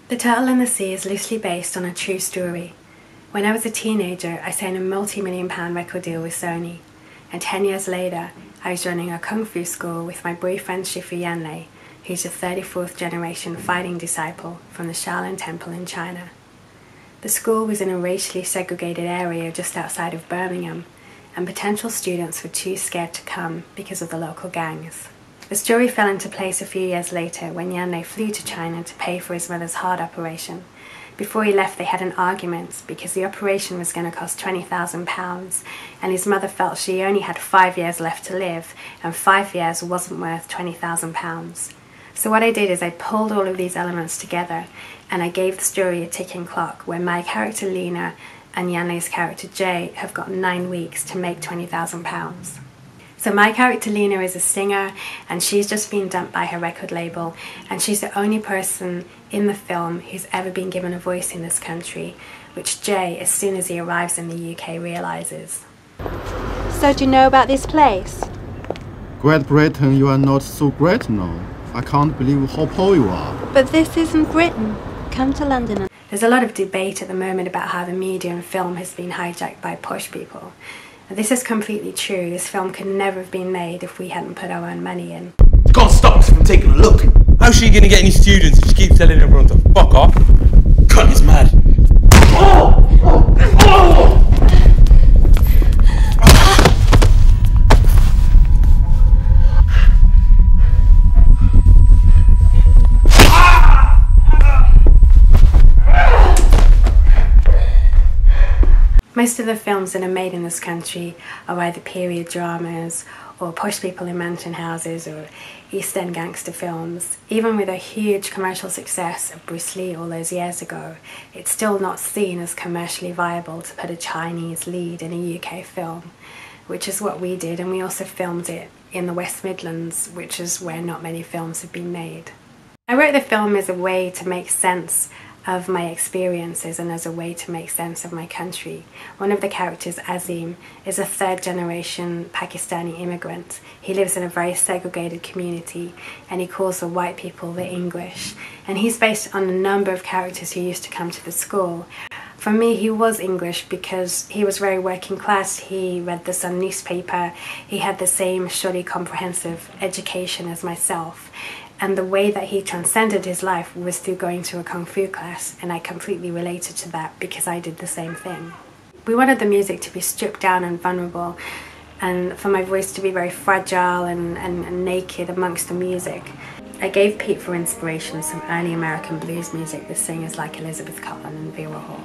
The Turtle and the Sea is loosely based on a true story. When I was a teenager, I signed a multi-million-pound record deal with Sony, and 10 years later, I was running a kung fu school with my boyfriend Shifu Yanlei, who's a 34th generation fighting disciple from the Shaolin Temple in China. The school was in a racially segregated area just outside of Birmingham, and potential students were too scared to come because of the local gangs. The story fell into place a few years later when Yanlei flew to China to pay for his mother's heart operation. Before he left, they had an argument because the operation was going to cost £20,000 and his mother felt she only had 5 years left to live and 5 years wasn't worth £20,000. So what I did is I pulled all of these elements together and I gave the story a ticking clock where my character Lena and Yanlei's character Jay have got 9 weeks to make £20,000. So my character Lena is a singer and she's just been dumped by her record label, and she's the only person in the film who's ever been given a voice in this country, which Jay, as soon as he arrives in the UK, realises. So do you know about this place? Great Britain, you are not so great now. I can't believe how poor you are. But this isn't Britain. Come to London. There's a lot of debate at the moment about how the media and film has been hijacked by posh people. This is completely true. This film could never have been made if we hadn't put our own money in. You can't stop us from taking a look. How's she gonna get any students if she keeps telling everyone to fuck off? Cunt is mad. Most of the films that are made in this country are either period dramas or posh people in mansion houses or East End gangster films. Even with a huge commercial success of Bruce Lee all those years ago, it's still not seen as commercially viable to put a Chinese lead in a UK film, which is what we did, and we also filmed it in the West Midlands, which is where not many films have been made. I wrote the film as a way to make sense of my experiences and as a way to make sense of my country. One of the characters, Azim, is a third-generation Pakistani immigrant. He lives in a very segregated community and he calls the white people the English. And he's based on a number of characters who used to come to the school. For me, he was English because he was very working class. He read the Sun newspaper. He had the same shoddy comprehensive education as myself. And the way that he transcended his life was through going to a kung fu class, and I completely related to that because I did the same thing. We wanted the music to be stripped down and vulnerable, and for my voice to be very fragile and naked amongst the music. I gave Pete for inspiration some early American blues music with singers like Elizabeth Cotten and Vera Hall.